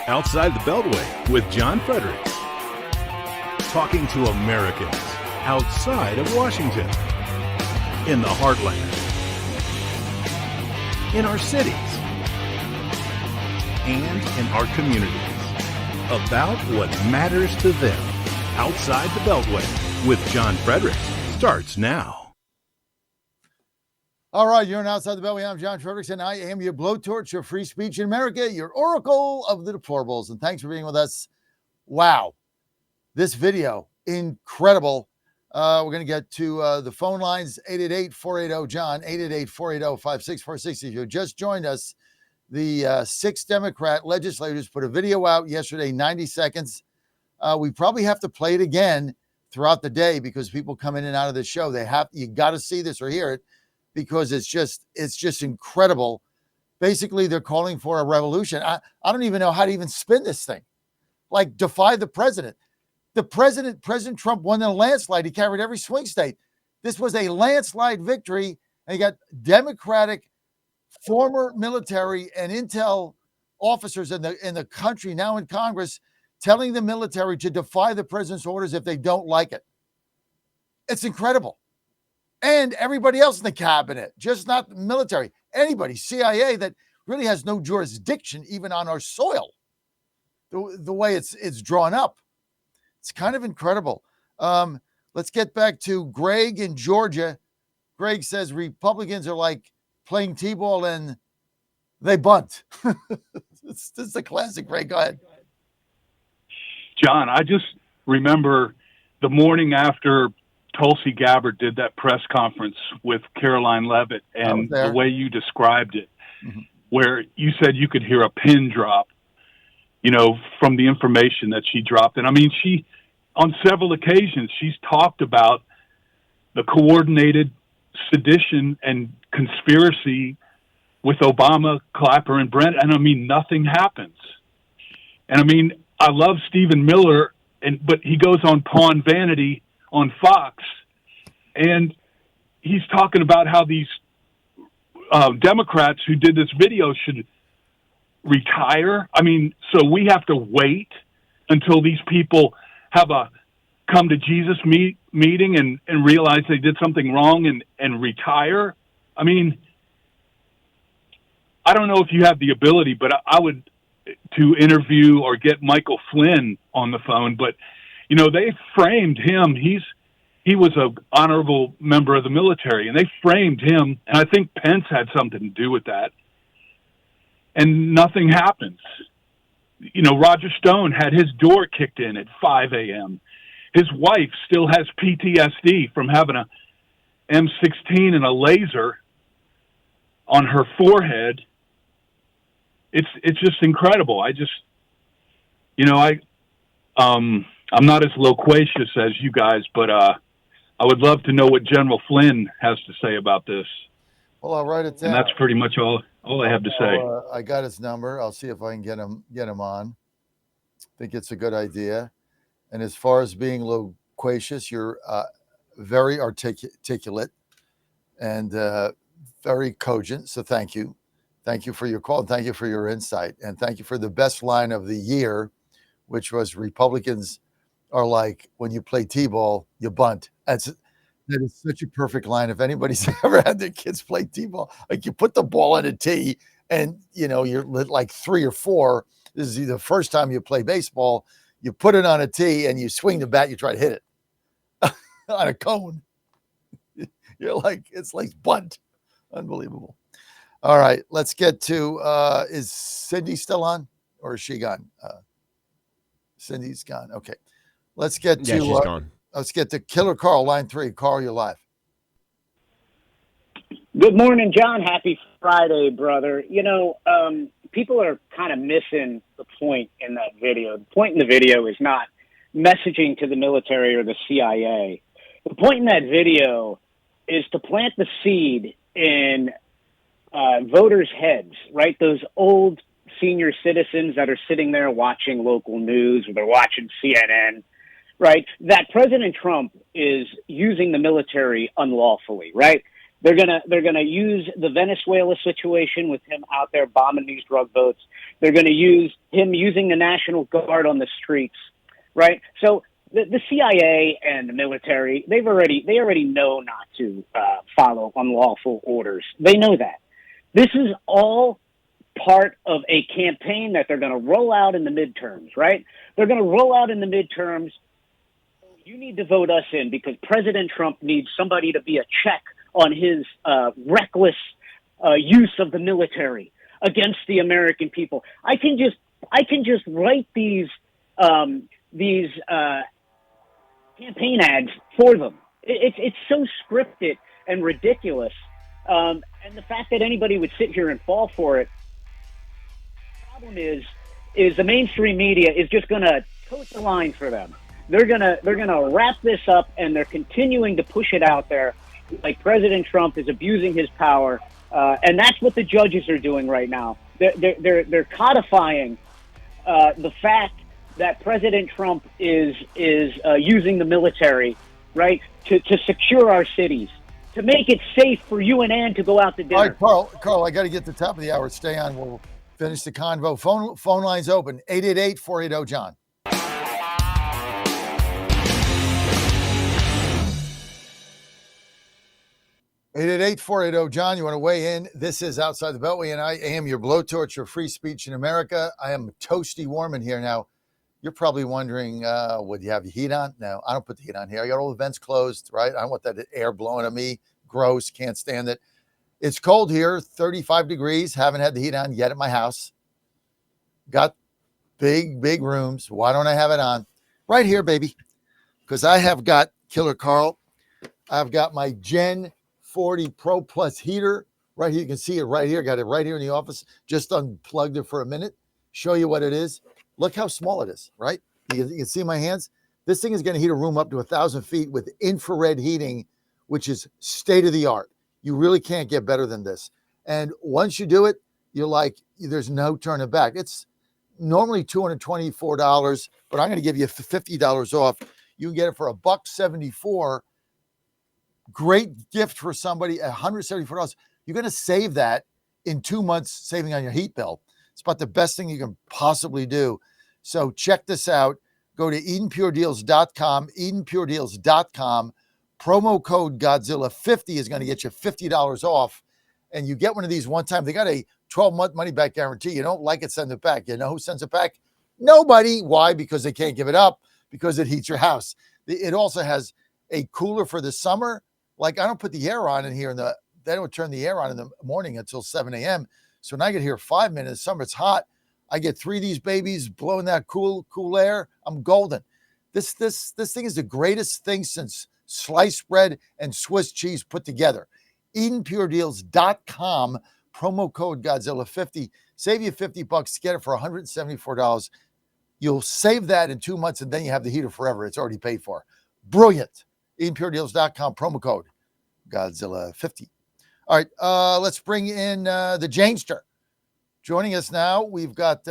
Outside the Beltway with John Fredericks. Talking to Americans outside of Washington, in the heartland, in our cities, and in our communities. About what matters to them. Outside the Beltway with John Fredericks starts now. All right, you're on Outside the Beltway. I'm John Fredericks, and I am your blowtorch of free speech in America, your oracle of the deplorables. And thanks for being with us. Wow, this video, incredible. We're going to get to the phone lines, 888-480-JOHN, 888-480-5646. If you just joined us, the 6 Democrat legislators put a video out yesterday, 90 seconds. We probably have to play it again throughout the day because people come in and out of the show. You got to see this or hear it, because it's just incredible. Basically, they're calling for a revolution. I don't even know how to even spin this thing. Like, defy the president. President Trump won in a landslide. He carried every swing state. This was a landslide victory, and you got Democratic former military and intel officers in the country, now in Congress, telling the military to defy the president's orders if they don't like it. It's incredible. And everybody else in the cabinet, just not the military, anybody, CIA, that really has no jurisdiction even on our soil, the way it's drawn up. It's kind of incredible. Let's get back to Greg in Georgia. Greg says Republicans are like playing T-ball and they bunt. This is a classic, Greg. Go ahead. John, I just remember the morning after Tulsi Gabbard did that press conference with Caroline Leavitt, and the way you described it, where you said you could hear a pin drop, from the information that she dropped. And I mean, she, on several occasions, she's talked about the coordinated sedition and conspiracy with Obama, Clapper, and Brent. And I mean, nothing happens. And I mean, I love Stephen Miller, but he goes on Pawn Vanity on Fox, and he's talking about how these Democrats who did this video should retire. I mean, so we have to wait until these people have a come to Jesus meeting and realize they did something wrong and retire. I mean, I don't know if you have the ability, but I would to interview or get Michael Flynn on the phone, but they framed him. He was an honorable member of the military, and they framed him. And I think Pence had something to do with that. And nothing happens. Roger Stone had his door kicked in at 5 a.m. His wife still has PTSD from having a M16 and a laser on her forehead. It's just incredible. I'm not as loquacious as you guys, but I would love to know what General Flynn has to say about this. Well, I'll write it down. And that's pretty much all I have to say. I got his number. I'll see if I can get him on. I think it's a good idea. And as far as being loquacious, you're very articulate and very cogent. So thank you. Thank you for your call. Thank you for your insight. And thank you for the best line of the year, which was Republicans are like, when you play T-ball, you bunt. That is such a perfect line. If anybody's ever had their kids play T-ball, like, you put the ball on a tee and, you're like 3 or 4. This is the first time you play baseball. You put it on a tee and you swing the bat, you try to hit it on a cone. You're like, it's like bunt. Unbelievable. All right, let's get to, is Cindy still on or is she gone? Cindy's gone. Okay. Let's get to, she's gone. Let's get to Killer Carl, line 3. Carl, you're live. Good morning, John. Happy Friday, brother. People are kind of missing the point in that video. The point in the video is not messaging to the military or the CIA. The point in that video is to plant the seed in voters' heads, right? Those old senior citizens that are sitting there watching local news or they're watching CNN, right? That President Trump is using the military unlawfully, right? They're gonna use the Venezuela situation with him out there bombing these drug boats. They're gonna use him using the National Guard on the streets, right? So the CIA and the military, they already know not to follow unlawful orders. They know that. This is all part of a campaign that they're going to roll out in the midterms, right? They're going to roll out in the midterms. You need to vote us in because President Trump needs somebody to be a check on his reckless use of the military against the American people. I can just write these campaign ads for them. It's so scripted and ridiculous. And the fact that anybody would sit here and fall for it. The problem is the mainstream media is just going to tote the line for them. They're gonna wrap this up, and they're continuing to push it out there, like President Trump is abusing his power, and that's what the judges are doing right now. They're codifying the fact that President Trump is using the military, right, to secure our cities, to make it safe for you and Ann to go out to dinner. All right, Carl, I got to get to the top of the hour. Stay on. We'll finish the convo. Phone lines open. 888-480-JOHN. 888-480-JOHN. You want to weigh in? This is Outside the Beltway, and I am your blowtorch for free speech in America. I am toasty warm in here now. You're probably wondering, would you have your heat on? No, I don't put the heat on here. I got all the vents closed, right? I don't want that air blowing at me. Gross, can't stand it. It's cold here, 35 degrees. Haven't had the heat on yet at my house. Got big rooms. Why don't I have it on? Right here, baby. Because I have got Killer Carl. I've got my Gen 40 Pro Plus heater right here. You can see it right here. Got it right here in the office. Just unplugged it for a minute. Show you what it is. Look how small it is, right? You can see my hands. This thing is going to heat a room up to 1,000 feet with infrared heating, which is state of the art. You really can't get better than this. And once you do it, you're like, there's no turning back. It's normally $224, but I'm going to give you $50 off. You can get it for $174. Great gift for somebody, $174. You're going to save that in 2 months, saving on your heat bill. It's about the best thing you can possibly do. So check this out. Go to EdenPureDeals.com, EdenPureDeals.com. Promo code Godzilla50 is going to get you $50 off. And you get one of these one time. They got a 12-month money-back guarantee. You don't like it, send it back. You know who sends it back? Nobody. Why? Because they can't give it up, because it heats your house. It also has a cooler for the summer. Like, I don't put the air on in here. They don't turn the air on in the morning until 7 a.m. So when I get here 5 minutes, summer it's hot. I get 3 of these babies blowing that cool air. I'm golden. This thing is the greatest thing since sliced bread and Swiss cheese put together. EdenPureDeals.com, promo code Godzilla50. Save you $50. Get it for $174. You'll save that in 2 months, and then you have the heater forever. It's already paid for. Brilliant. EdenPureDeals.com, promo code Godzilla50. All right, let's bring in the Janester. Joining us now, we've got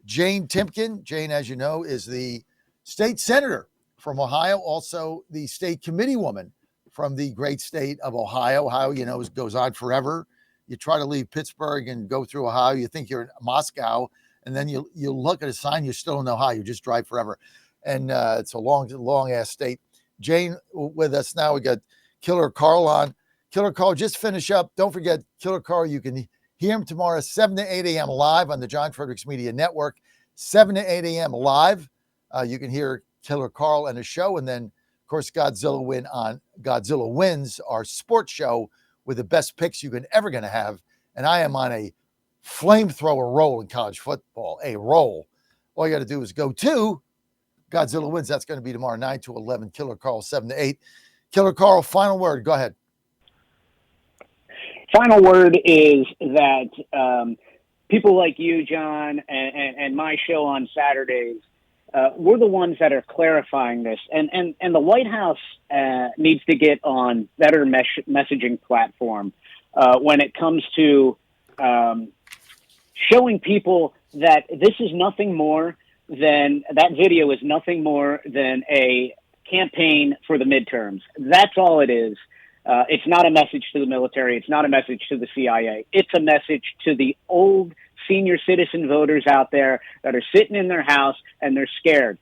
Jane Timken. Jane, as you know, is the state senator from Ohio, also the state committee woman from the great state of Ohio. Ohio, you know, goes on forever. You try to leave Pittsburgh and go through Ohio, you think you're in Moscow, and then you look at a sign, you're still in Ohio. You just drive forever. And it's a long-ass state. Jane with us now. We got Killer Carl on. Killer Carl, just finish up. Don't forget, Killer Carl, you can hear him tomorrow, 7 to 8 a.m. live on the John Fredericks Media Network. 7 to 8 a.m. live. You can hear Killer Carl and his show. And then, of course, Godzilla Wins, our sports show with the best picks you can ever going to have. And I am on a flamethrower roll in college football, a roll. All you got to do is go to Godzilla Wins. That's going to be tomorrow, 9 to 11. Killer Carl, 7 to 8. Killer Carl, final word. Go ahead. Final word is that people like you, John, and my show on Saturdays, we're the ones that are clarifying this. And the White House needs to get on better messaging platform when it comes to showing people that this is nothing more than, that video is nothing more than a campaign for the midterms. That's all it is. It's not a message to the military. It's not a message to the CIA. It's a message to the old senior citizen voters out there that are sitting in their house and they're scared.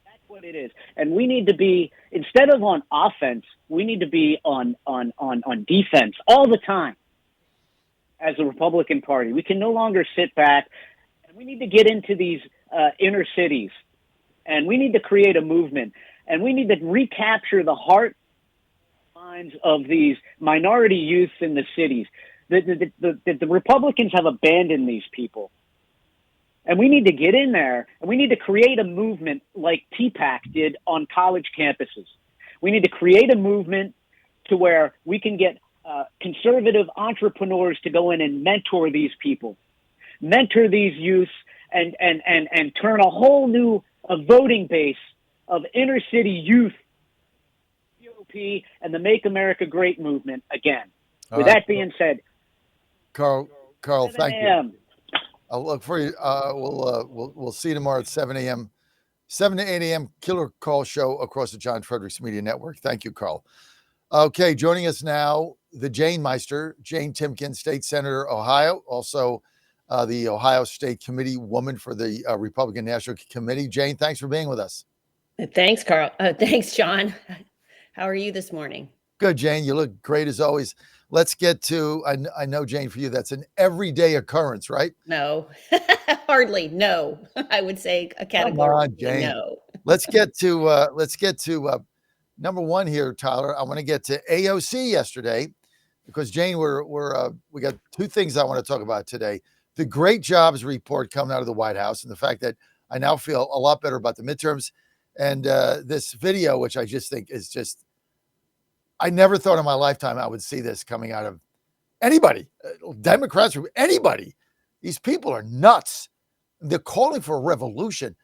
That's what it is. And we need to be, instead of on offense, we need to be on defense all the time as a Republican Party. We can no longer sit back, and we need to get into these inner cities, and we need to create a movement, and we need to recapture the heart minds of these minority youths in the cities. The Republicans have abandoned these people. And we need to get in there, and we need to create a movement like TPAC did on college campuses. We need to create a movement to where we can get conservative entrepreneurs to go in and mentor these people, mentor these youths, and turn a whole new voting base of inner city youth, GOP, and the Make America Great movement again. With that being said, Carl, thank you. I'll look for you. We'll see you tomorrow at 7 a.m. 7 to 8 a.m. Killer Call show across the John Fredericks Media Network. Thank you, Carl. Okay, joining us now, the Jane Meister, Jane Timken, State Senator, Ohio, also the Ohio State Committee woman for the Republican National Committee. Jane, thanks for being with us. Thanks, Carl. Thanks, John. How are you this morning? Good, Jane. You look great as always. Let's get to, I know, Jane, for you, that's an everyday occurrence, right? No, hardly. No, I would say a category. Come on, Jane. No. Let's get to number one here, Tyler. I want to get to AOC yesterday because, Jane, we got two things I want to talk about today. The great jobs report coming out of the White House and the fact that I now feel a lot better about the midterms, and this video, which I just think is just, I never thought in my lifetime I would see this coming out of anybody, Democrats, or anybody. These people are nuts. They're calling for a revolution.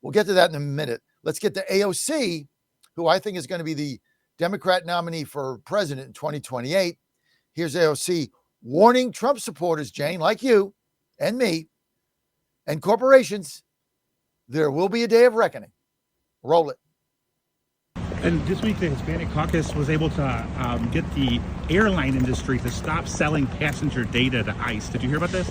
We'll get to that in a minute. Let's get to AOC, who I think is going to be the Democrat nominee for president in 2028. Here's AOC warning Trump supporters, Jane, like you and me and corporations, there will be a day of reckoning. Roll it. And this week, the Hispanic Caucus was able to get the airline industry to stop selling passenger data to ICE. Did you hear about this?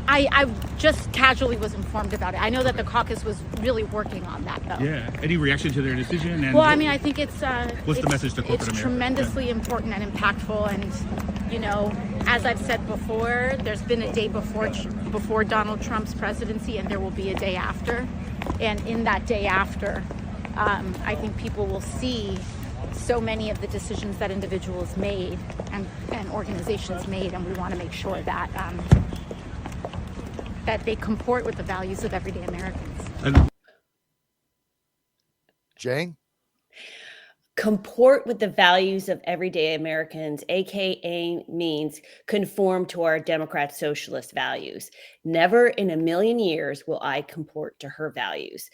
I just casually was informed about it. I know that the caucus was really working on that, though. Yeah. Any reaction to their decision? And well, I mean, I think it's what's the message to corporate America? It's tremendously important and impactful. And, you know, as I've said before, there's been a day before Donald Trump's presidency, and there will be a day after. And in that day after, I think people will see so many of the decisions that individuals made and organizations made, and we want to make sure that that they comport with the values of everyday Americans. Jane? Comport with the values of everyday Americans, aka means conform to our Democrat socialist values. Never in a million years will I comport to her values.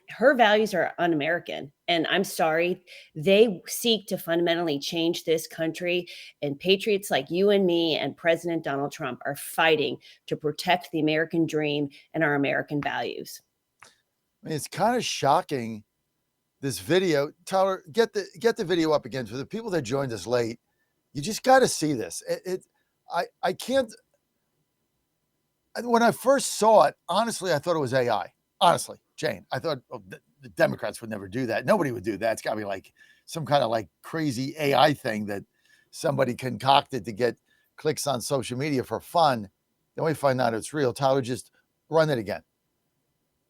Her values are un-American, and I'm sorry, they seek to fundamentally change this country, and patriots like you and me and President Donald Trump are fighting to protect the American dream and our American values. I mean, it's kind of shocking. This video, Tyler, get the video up again for the people that joined us late. You just got to see this. I can't. When I first saw it, honestly, I thought it was AI. Honestly, Jane, I thought the Democrats would never do that. Nobody would do that. It's got to be like some kind of like crazy AI thing that somebody concocted to get clicks on social media for fun. Then we find out it's real. Tyler, just run it again.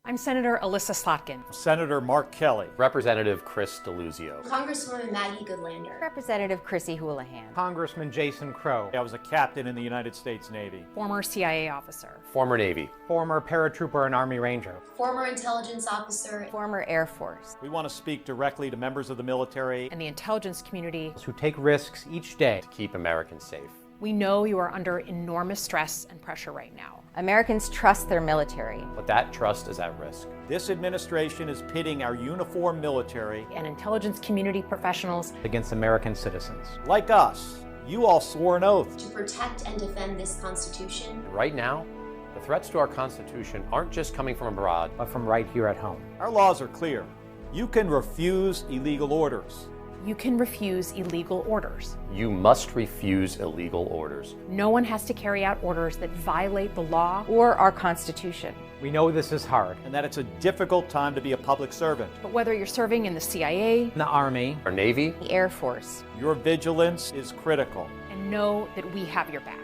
I'm Senator Alyssa Slotkin. Senator Mark Kelly. Representative Chris DeLuzio. Congresswoman Maggie Goodlander. Representative Chrissy Houlihan. Congressman Jason Crow. I was a captain in the United States Navy. Former CIA officer. Former Navy. Former paratrooper and Army Ranger. Former intelligence officer. Former Air Force. We want to speak directly to members of the military and the intelligence community who take risks each day to keep Americans safe. We know you are under enormous stress and pressure right now. Americans trust their military. But that trust is at risk. This administration is pitting our uniformed military and intelligence community professionals against American citizens. Like us. You all swore an oath to protect and defend this Constitution. Right now, the threats to our Constitution aren't just coming from abroad, but from right here at home. Our laws are clear. You can refuse illegal orders. You can refuse illegal orders. You must refuse illegal orders. No one has to carry out orders that violate the law or our Constitution. We know this is hard and that it's a difficult time to be a public servant. But whether you're serving in the CIA, the Army, or Navy, the Air Force, your vigilance is critical. And know that we have your back.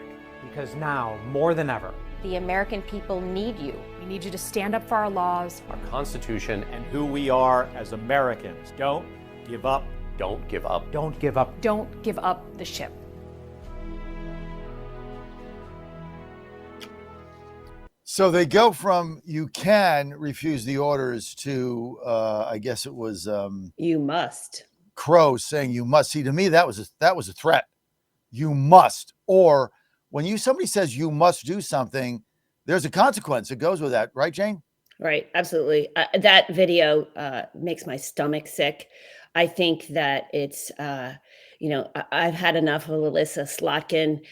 Because now, more than ever, the American people need you. We need you to stand up for our laws, our Constitution, and who we are as Americans. Don't give up. Don't give up. Don't give up. Don't give up the ship. So they go from you can refuse the orders to I guess it was you must. Crow saying you must. See, to me that was a threat. You must. Or when somebody says you must do something, there's a consequence. It goes with that, right, Jane? Right, absolutely. That video makes my stomach sick. I think that it's, I've had enough of Alyssa Slotkin.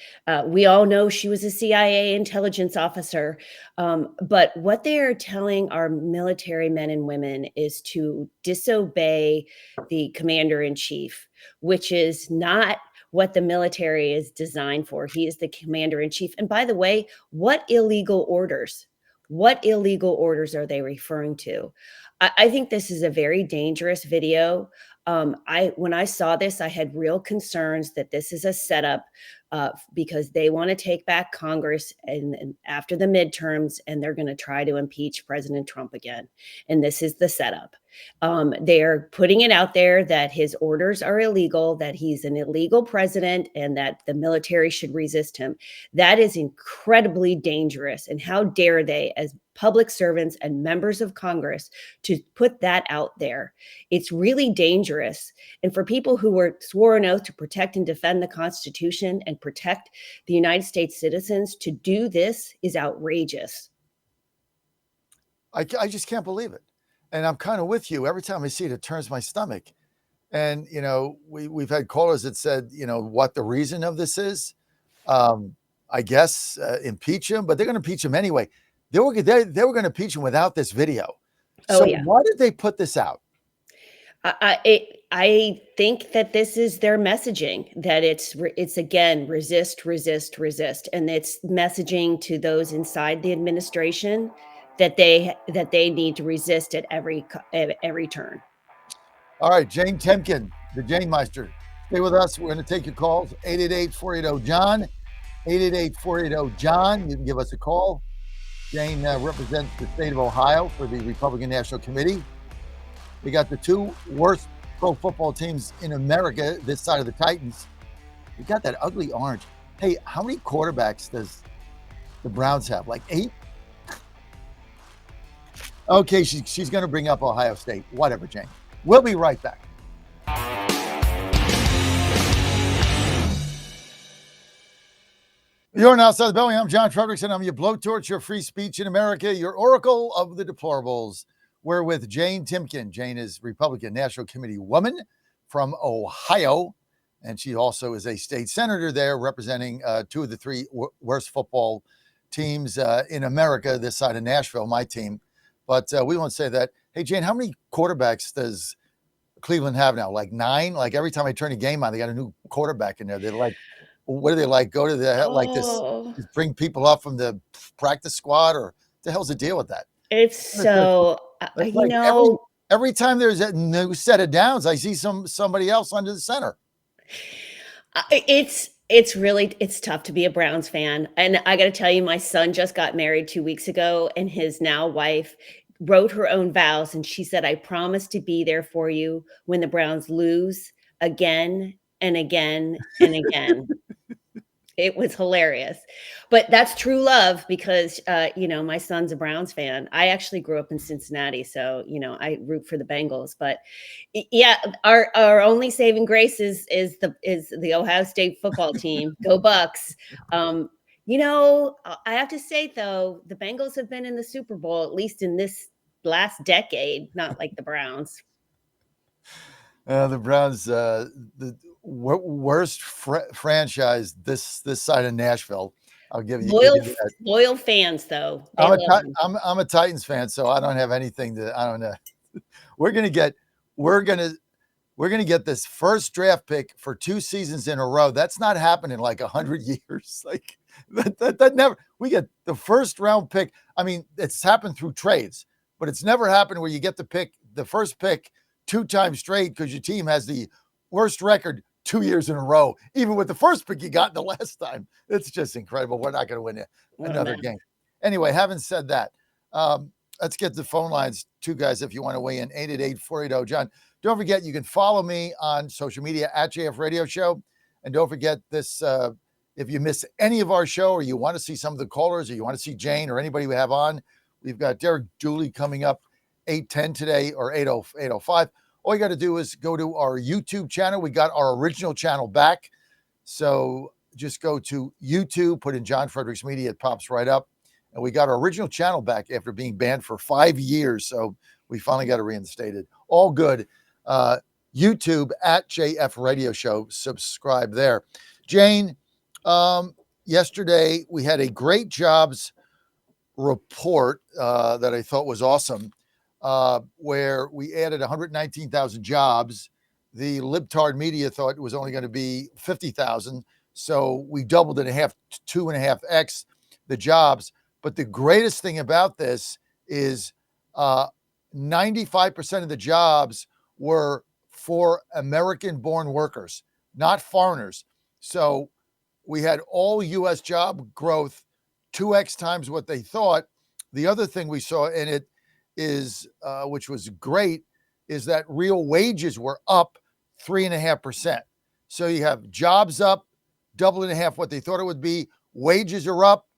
We all know she was a CIA intelligence officer. But what they are telling our military men and women is to disobey the commander in chief, which is not what the military is designed for. He is the commander in chief. And by the way, what illegal orders? What illegal orders are they referring to? I think this is a very dangerous video. When I saw this, I had real concerns that this is a setup because they want to take back Congress and after the midterms, and they're going to try to impeach President Trump again. And this is the setup. They're putting it out there that his orders are illegal, that he's an illegal president, and that the military should resist him. That is incredibly dangerous. And how dare they, as public servants and members of Congress, to put that out there? It's really dangerous. And for people who swore an oath to protect and defend the Constitution and protect the United States citizens, to do this is outrageous. I just can't believe it. And I'm kind of with you. Every time I see it, it turns my stomach. And, we've had callers that said, what the reason of this is. I guess impeach him, but they're going to impeach him anyway. They were going to impeach him without this video. Oh, so yeah. Why did they put this out? I think that this is their messaging, that it's again, resist, resist, resist. And it's messaging to those inside the administration that they need to resist at every turn. All right, Jane Temkin, the Jane Meister. Stay with us. We're going to take your calls. 888-480-JOHN, 888-480-JOHN. You can give us a call. Jane represents the state of Ohio for the Republican National Committee. We got the two worst pro football teams in America this side of the Titans. We got that ugly orange. Hey, how many quarterbacks does the Browns have? Like 8? Okay, she's going to bring up Ohio State. Whatever, Jane. We'll be right back. You're on Outside the Belly. I'm John Fredericks, and I'm your blowtorch, your free speech in America, your oracle of the deplorables. We're with Jane Timken. Jane is Republican National Committee woman from Ohio, and she also is a state senator there representing two of the three worst football teams in America, this side of Nashville, my team. But we won't say that. Hey, Jane, how many quarterbacks does Cleveland have now? Like 9? Like every time I turn a game on, they got a new quarterback in there. They're like, what do they like? Go to the like this, just bring people up from the practice squad, or the hell's the deal with that? It's so, like every time there's a new set of downs, I see somebody else under the center. It's tough to be a Browns fan. And I got to tell you, my son just got married 2 weeks ago, and his now wife wrote her own vows. And she said, I promise to be there for you when the Browns lose again and again and again. It was hilarious, but that's true love because, my son's a Browns fan. I actually grew up in Cincinnati, so, I root for the Bengals, but yeah, our only saving grace is the Ohio State football team. Go Bucks. I have to say though, the Bengals have been in the Super Bowl, at least in this last decade, not like the Browns. The Browns, the worst franchise this side of Nashville. I'll give you that. Loyal fans, though. I'm a Titans fan, so I don't have anything to. I don't know. We're gonna we're going to get this first draft pick for 2 seasons in a row. That's not happening like 100 years. Like that never, we get the first round pick. I mean, it's happened through trades, but it's never happened where you get the first pick 2 times straight because your team has the worst record 2 years in a row, even with the first pick you got the last time. It's just incredible. We're not going to win another game. Anyway, having said that, let's get the phone lines, 2 guys, if you want to weigh in, 888-480. John, don't forget, you can follow me on social media at JF Radio Show. And don't forget this, if you miss any of our show or you want to see some of the callers or you want to see Jane or anybody we have on, we've got Derek Dooley coming up 8:10 today or 8:05. All you got to do is go to our YouTube channel. We got our original channel back. So just go to YouTube, put in John Fredericks Media. It pops right up. And we got our original channel back after being banned for 5 years. So we finally got it reinstated. All good. YouTube at JF Radio Show. Subscribe there. Jane, yesterday we had a great jobs report that I thought was awesome, where we added 119,000 jobs. The libtard media thought it was only going to be 50,000. So we doubled it in half, 2.5x the jobs. But the greatest thing about this is 95% of the jobs were for American-born workers, not foreigners. So we had all U.S. job growth, 2x times what they thought. The other thing we saw in it is, which was great, is that real wages were up 3.5%. So you have jobs up, double and a half what they thought it would be. Wages are up,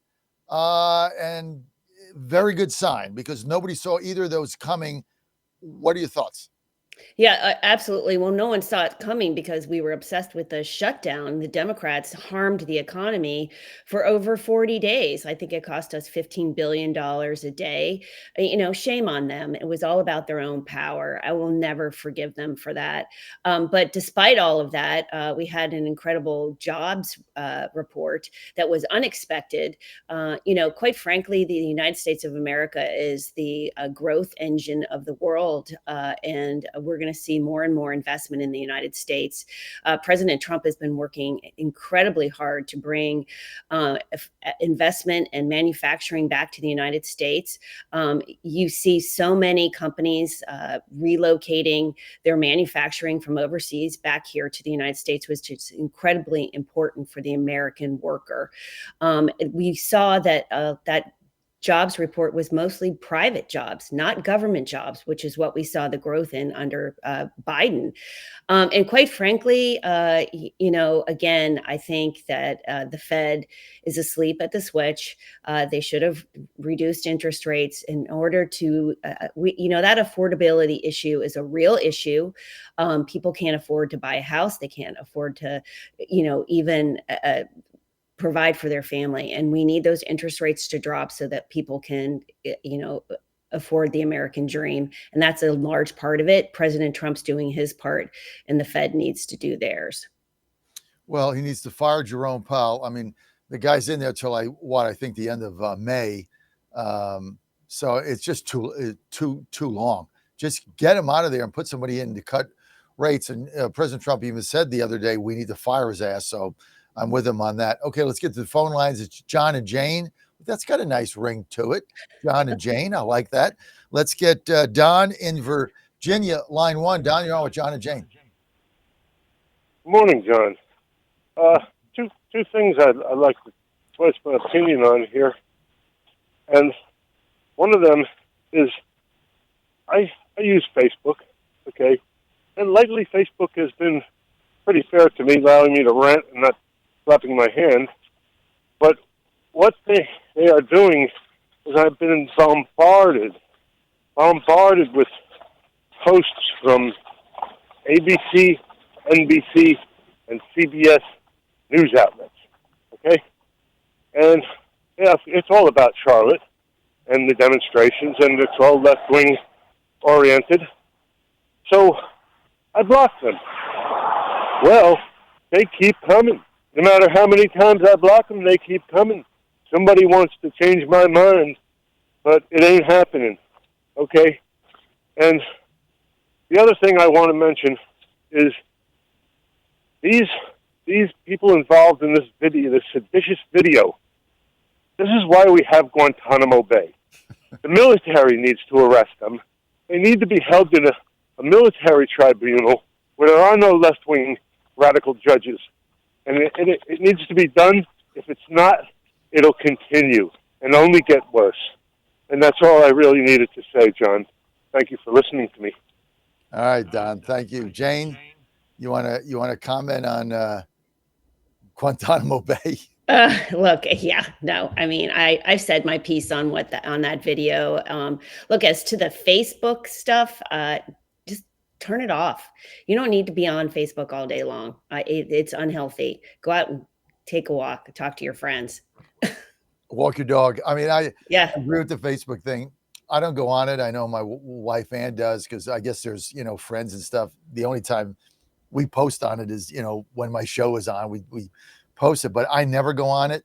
and very good sign because nobody saw either of those coming. What are your thoughts? Yeah, absolutely. Well, no one saw it coming because we were obsessed with the shutdown. The Democrats harmed the economy for over 40 days. I think it cost us $15 billion a day. Shame on them. It was all about their own power. I will never forgive them for that. But despite all of that, we had an incredible jobs report that was unexpected. Quite frankly, the United States of America is the growth engine of the world, and we're going to see more and more investment in the United States. President Trump has been working incredibly hard to bring investment and manufacturing back to the United States. You see so many companies relocating their manufacturing from overseas back here to the United States, which is incredibly important for the American worker. We saw that that jobs report was mostly private jobs, not government jobs, which is what we saw the growth in under Biden. And quite frankly, again, I think that the Fed is asleep at the switch. They should have reduced interest rates in order to, that affordability issue is a real issue. People can't afford to buy a house. They can't afford to, even provide for their family. And we need those interest rates to drop so that people can, afford the American dream. And that's a large part of it. President Trump's doing his part and the Fed needs to do theirs. Well, he needs to fire Jerome Powell. I mean, the guy's in there till I think the end of May. So it's just too long. Just get him out of there and put somebody in to cut rates. And President Trump even said the other day, we need to fire his ass. So I'm with him on that. Okay, let's get to the phone lines. It's John and Jane. That's got a nice ring to it. John and Jane, I like that. Let's get Don in Virginia, line 1. Don, you're on with John and Jane. Good morning, John. Two things I'd like to voice my opinion on here. And one of them is I use Facebook, okay? And lately Facebook has been pretty fair to me, allowing me to rant and not slapping my hand. But what they are doing is I've been bombarded with posts from ABC, NBC, and CBS news outlets, okay? And yeah, it's all about Charlotte and the demonstrations, and it's all left-wing oriented. So I blocked them. Well, they keep coming. No matter how many times I block them, they keep coming. Somebody wants to change my mind, but it ain't happening, okay? And the other thing I want to mention is these people involved in this video, this seditious video. This is why we have Guantanamo Bay. The military needs to arrest them. They need to be held in a military tribunal where there are no left-wing radical judges. And it needs to be done. If it's not, it'll continue and only get worse. And that's all I really needed to say, John. Thank you for listening to me. All right, Don. Thank you. Jane, you wanna comment on Guantanamo Bay? Look, yeah, no, I mean, I've said my piece on on that video. Look, as to the Facebook stuff, just turn it off. You don't need to be on Facebook all day long. It's unhealthy. Go out and take a walk, talk to your friends. Walk your dog. I mean, I yeah, agree with the Facebook thing. I don't go on it. I know my wife Ann does, because I guess there's, friends and stuff. The only time we post on it is, when my show is on, we post it, but I never go on it.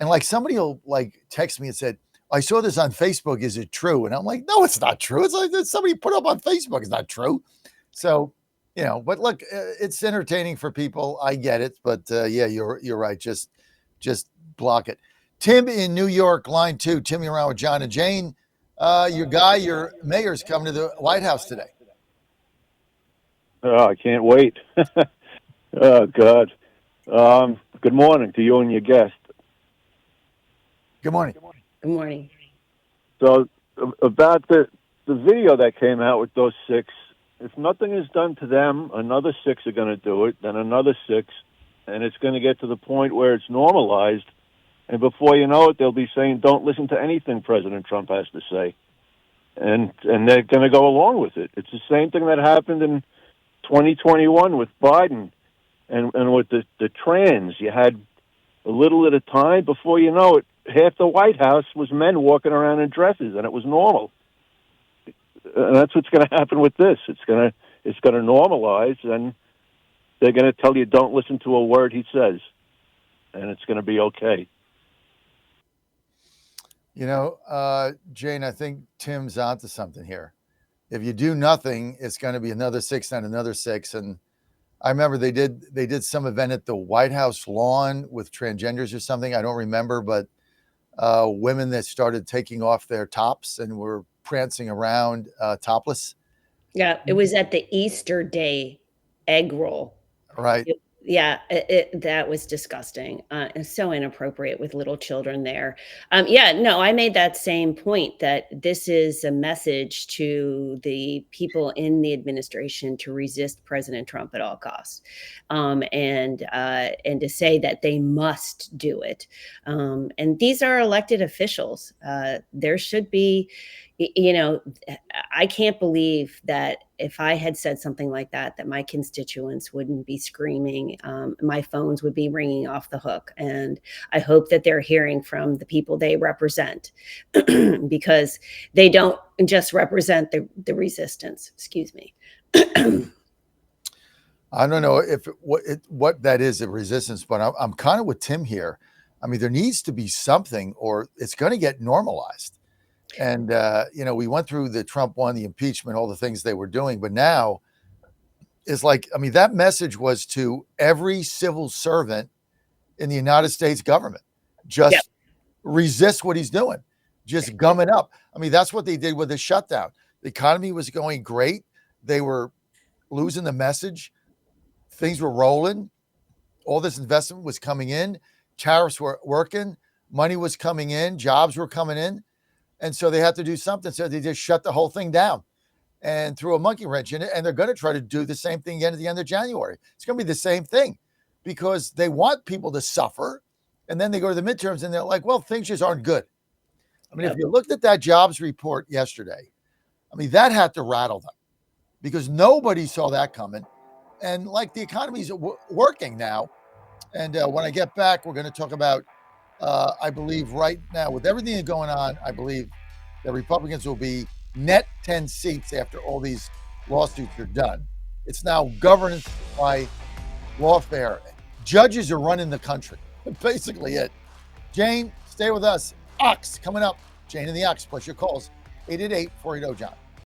And like somebody will like text me and said, I saw this on Facebook. Is it true? And I'm like, no, it's not true. It's like somebody put up on Facebook. It's not true. So, but look, it's entertaining for people. I get it. But yeah, you're right. Just block it. Tim in New York, line 2. Tim, you're around with John and Jane. Your mayor's coming to the White House today. Oh, I can't wait. Oh, God. Good morning to you and your guest. Good morning. Good morning. So about the video that came out with those 6, if nothing is done to them, another 6 are going to do it, then another 6, and it's going to get to the point where it's normalized. And before you know it, they'll be saying, don't listen to anything President Trump has to say. And they're going to go along with it. It's the same thing that happened in 2021 with Biden and with the trans. You had a little at a time. Before you know it, half the White House was men walking around in dresses, and it was normal. And that's what's going to happen with this. It's going to normalize, and they're going to tell you, don't listen to a word he says, and it's going to be okay. Jane, I think Tim's onto something here. If you do nothing, it's going to be another 6 and another 6. And I remember they did some event at the White House lawn with transgenders or something. I don't remember, but women that started taking off their tops and were prancing around topless. Yeah, it was at the Easter Day egg roll. Right. That was disgusting. And so inappropriate with little children there. I made that same point, that this is a message to the people in the administration to resist President Trump at all costs, and to say that they must do it. And these are elected officials. There should be, I can't believe that if I had said something like that my constituents wouldn't be screaming. My phones would be ringing off the hook. And I hope that they're hearing from the people they represent, because they don't just represent the resistance. Excuse me. I don't know what that is, a resistance, but I'm kind of with Tim here. I mean, there needs to be something, or it's going to get normalized. And, we went through the Trump one, the impeachment, all the things they were doing. But now it's like, I mean, that message was to every civil servant in the United States government. Just resist what he's doing. Just gum it up. I mean, that's what they did with the shutdown. The economy was going great. They were losing the message. Things were rolling. All this investment was coming in. Tariffs were working. Money was coming in. Jobs were coming in. And so they had to do something. So they just shut the whole thing down and threw a monkey wrench in it. And they're going to try to do the same thing again at the end of January. It's going to be the same thing, because they want people to suffer. And then they go to the midterms and they're like, well, things just aren't good. I mean, if you looked at that jobs report yesterday, I mean, that had to rattle them, because nobody saw that coming. And like, the economy's working now. And when I get back, we're going to talk about, I believe right now, with everything going on, I believe the Republicans will be net 10 seats after all these lawsuits are done. It's now governance by lawfare. Judges are running the country. Basically it. Jane, stay with us. Ox coming up. Jane and the Ox, plus your calls. 888-480-JOHN.